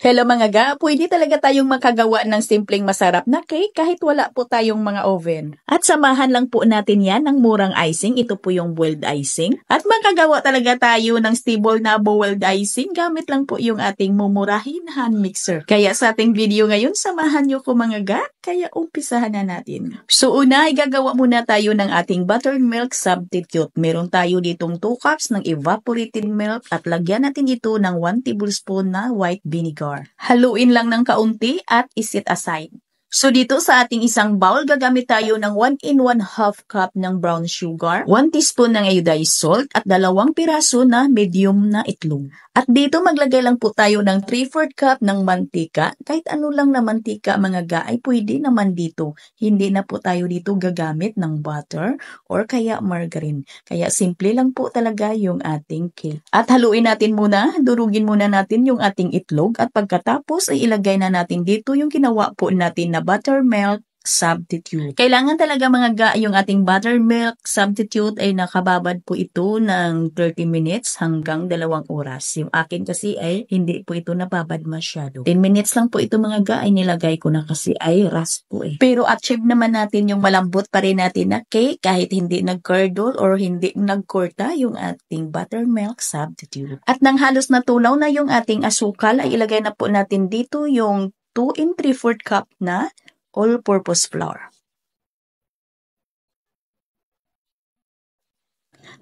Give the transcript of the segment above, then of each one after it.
Hello mga ga, pwede talaga tayong makagawa ng simpleng masarap na cake kahit wala po tayong mga oven. At samahan lang po natin yan ng murang icing, ito po yung boiled icing. At makagawa talaga tayo ng stable na boiled icing gamit lang po yung ating mumurahin hand mixer. Kaya sa ating video ngayon, samahan nyo ko mga ga, kaya umpisahan na natin. So una, igagawa muna tayo ng ating buttermilk substitute. Meron tayo ditong 2 cups ng evaporated milk at lagyan natin ito ng 1 tablespoon na white vinegar. Haluin lang ng kaunti at iset aside. So dito sa ating isang bowl, gagamit tayo ng 1 1/2 cup ng brown sugar, 1 teaspoon ng iodized salt at 2 piraso na medium na itlog. At dito maglagay lang po tayo ng 3/4 cup ng mantika. Kahit ano lang na mantika mga ga ay pwede naman dito. Hindi na po tayo dito gagamit ng butter or kaya margarine. Kaya simple lang po talaga yung ating cake. At haluin natin muna, durugin muna natin yung ating itlog at pagkatapos ay ilagay na natin dito yung ginawa po natin na buttermilk substitute. Kailangan talaga mga ga yung ating buttermilk substitute ay nakababad po ito ng 30 minutes hanggang 2 oras. Yung akin kasi ay hindi po ito nababad masyado. 10 minutes lang po ito mga ga ay nilagay ko na kasi ay ras po eh. Pero achieve naman natin yung malambot pa rin natin na cake kahit hindi nag-curdle or hindi nagkurta yung ating buttermilk substitute. At nang halos natunaw na yung ating asukal ay ilagay na po natin dito yung 2 3/4 cup na all-purpose flour.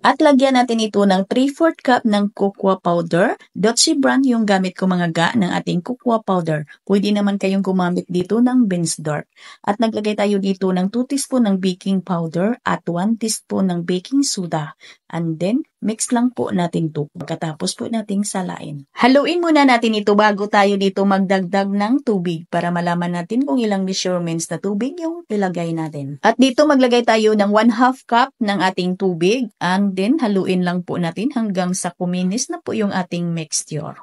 At lagyan natin ito ng 3/4 cup ng cocoa powder. Dutchy brand yung gamit ko mga ga ng ating cocoa powder. Pwede naman kayong gumamit dito ng Beans Dark. At naglagay tayo dito ng 2 teaspoon ng baking powder at 1 teaspoon ng baking soda. And then, mix lang po natin ito pagkatapos po nating salain. Haluin muna natin ito bago tayo dito magdagdag ng tubig para malaman natin kung ilang measurements na tubig yung ilagay natin. At dito maglagay tayo ng 1/2 cup ng ating tubig and then haluin lang po natin hanggang sa kuminis na po yung ating mixture.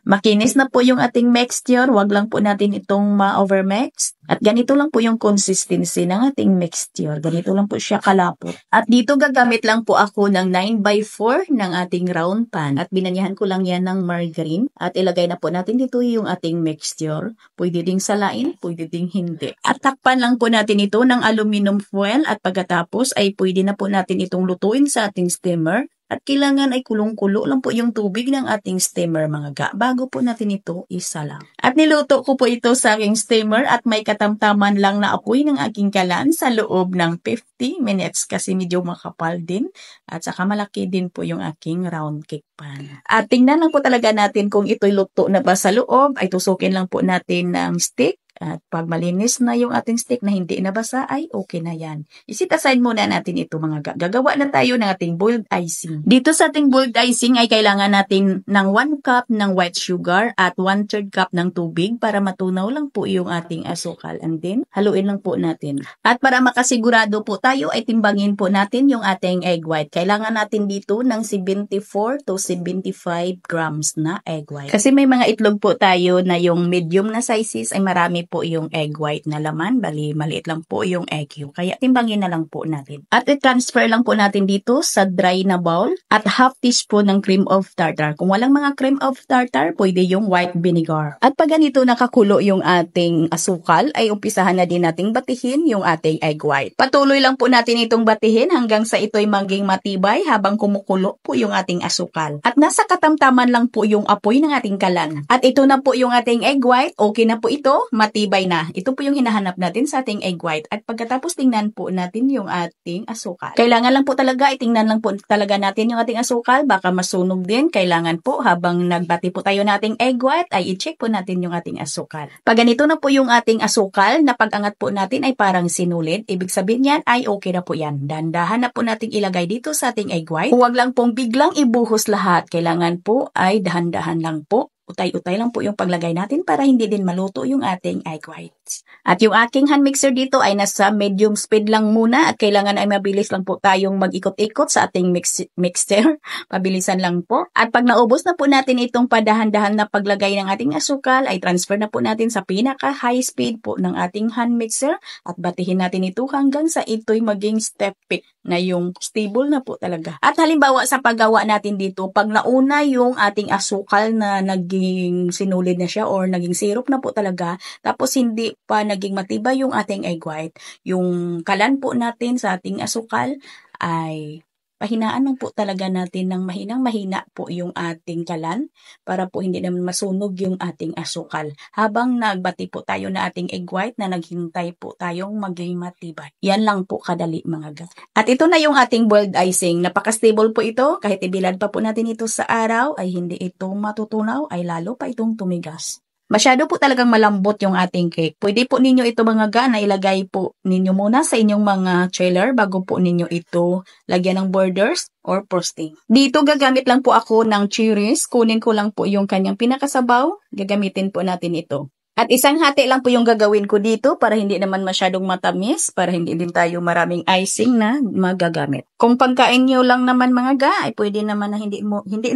Makinis na po yung ating mixture, wag lang po natin itong ma-overmix. At ganito lang po yung consistency ng ating mixture. Ganito lang po siya kalapot. At dito gagamit lang po ako ng 9x4 ng ating round pan. At binanyahan ko lang yan ng margarine. At ilagay na po natin dito yung ating mixture. Pwede ding salain, pwede ding hindi. At takpan lang po natin ito ng aluminum foil. At pagkatapos ay pwede na po natin itong lutuin sa ating steamer. At kailangan ay kulong-kulo lang po yung tubig ng ating steamer mga ga bago po natin ito isalang. At niluto ko po ito sa aking steamer at may katamtaman lang na apoy ng aking kalan sa loob ng 50 minutes kasi medyo makapal din at saka malaki din po yung aking round cake pan. At tingnan lang po talaga natin kung ito'y luto na ba sa loob ay tusukin lang po natin ng stick. At pag malinis na yung ating stick na hindi nabasa ay okay na yan. Isit aside muna natin ito mga gagawa na tayo ng ating boiled icing. Dito sa ating boiled icing ay kailangan natin ng 1 cup ng white sugar at 1/3 cup ng tubig para matunaw lang po yung ating asukal. And then haluin lang po natin. At para makasigurado po tayo ay timbangin po natin yung ating egg white. Kailangan natin dito ng 74 to 75 grams na egg white. Kasi may mga itlog po tayo na yung medium na sizes ay marami po yung egg white na laman, bali maliit lang po yung egg yolk. Kaya timbangin na lang po natin. At i-transfer lang po natin dito sa dry na bowl at half teaspoon ng cream of tartar. Kung walang mga cream of tartar, pwede yung white vinegar. At pag ganito nakakulo yung ating asukal, ay umpisahan na din nating batihin yung ating egg white. Patuloy lang po natin itong batihin hanggang sa ito'y maging matibay habang kumukulo po yung ating asukal. At nasa katamtaman lang po yung apoy ng ating kalan. At ito na po yung ating egg white. Okay na po ito, matibay na. Ito po yung hinahanap natin sa ating egg white. At pagkatapos tingnan po natin yung ating asukal. Kailangan lang po talaga, itingnan lang po talaga natin yung ating asukal. Baka masunog din. Kailangan po habang nagbati po tayo ng ating egg white, ay i-check po natin yung ating asukal. Pag ganito na po yung ating asukal, na pag-angat po natin ay parang sinulid. Ibig sabihin yan ay okay na po yan. Dandahan na po natin ilagay dito sa ating egg white. Huwag lang pong biglang ibuhos lahat. Kailangan po ay dahan-dahan lang po. Utay-utay lang po yung paglagay natin para hindi din maluto yung ating egg whites. At yung aking hand mixer dito ay nasa medium speed lang muna at kailangan ay mabilis lang po tayong mag-ikot-ikot sa ating mixer. Pabilisan lang po. At pag naubos na po natin itong padahan-dahan na paglagay ng ating asukal, ay transfer na po natin sa pinaka-high speed po ng ating hand mixer at batihin natin ito hanggang sa ito'y maging step na yung stable na po talaga. At halimbawa sa paggawa natin dito, pag nauna yung ating asukal na naging sinulid na siya or naging syrup na po talaga, tapos hindi pa naging matibay yung ating egg white, yung kalan po natin sa ating asukal ay pahinaan lang po talaga natin ng mahinang-mahina po yung ating kalan para po hindi naman masunog yung ating asukal. Habang nagbati po tayo na ating egg white na naghintay po tayong maging matibay. Yan lang po kadali mga ga. At ito na yung ating boiled icing. Napaka-stable po ito. Kahit ibilad pa po natin ito sa araw ay hindi ito matutunaw ay lalo pa itong tumigas. Masyado po talagang malambot yung ating cake. Pwede po ninyo ito mga ga na ilagay po ninyo muna sa inyong mga trailer bago po ninyo ito lagyan ng borders or frosting. Dito gagamit lang po ako ng cherries. Kunin ko lang po yung kanyang pinakasabaw. Gagamitin po natin ito. At isang hati lang po yung gagawin ko dito para hindi naman masyadong matamis, para hindi din tayo maraming icing na magagamit. Kung pagkain nyo lang naman mga ga, ay pwede naman na hindi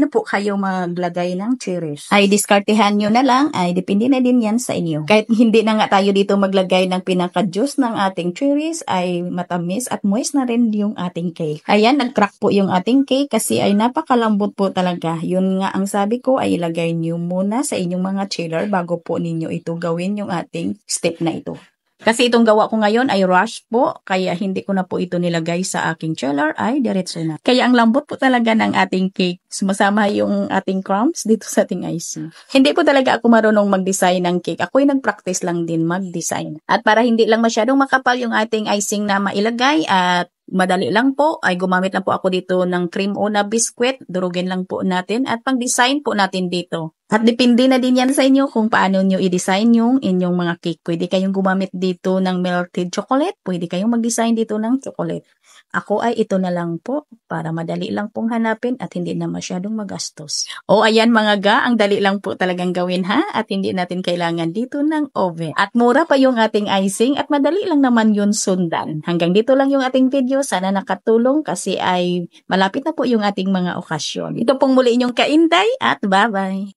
na po kayo maglagay ng cherries. Ay diskartehan nyo na lang, ay depende na din yan sa inyo. Kahit hindi na nga tayo dito maglagay ng pinaka-juice ng ating cherries, ay matamis at moist na rin yung ating cake. Ayan, nag-crack po yung ating cake kasi ay napakalambot po talaga. Yun nga ang sabi ko ay ilagay nyo muna sa inyong mga chiller bago po ninyo ito gawin yung ating step na ito. Kasi itong gawa ko ngayon ay rush po, kaya hindi ko na po ito nilagay sa aking chiller, ay diretso na. Kaya ang lambot po talaga ng ating cake. Sumasama yung ating crumbs dito sa ating icing. Hindi po talaga ako marunong mag-design ng cake. Ako'y nag-practice lang din mag-design. At para hindi lang masyadong makapal yung ating icing na mailagay at madali lang po, ay gumamit lang po ako dito ng cream o na biskwit. Durugin lang po natin at pang-design po natin dito. At depende na din yan sa inyo kung paano nyo i-design yung inyong mga cake. Pwede kayong gumamit dito ng melted chocolate. Pwede kayong mag-design dito ng chocolate. Ako ay ito na lang po para madali lang pong hanapin at hindi na masyadong magastos. O ayan mga ga, ang dali lang po talagang gawin ha at hindi natin kailangan dito ng oven. At mura pa yung ating icing at madali lang naman yun sundan. Hanggang dito lang yung ating video. Sana nakatulong kasi ay malapit na po yung ating mga okasyon. Ito pong muli inyong kainday at bye-bye!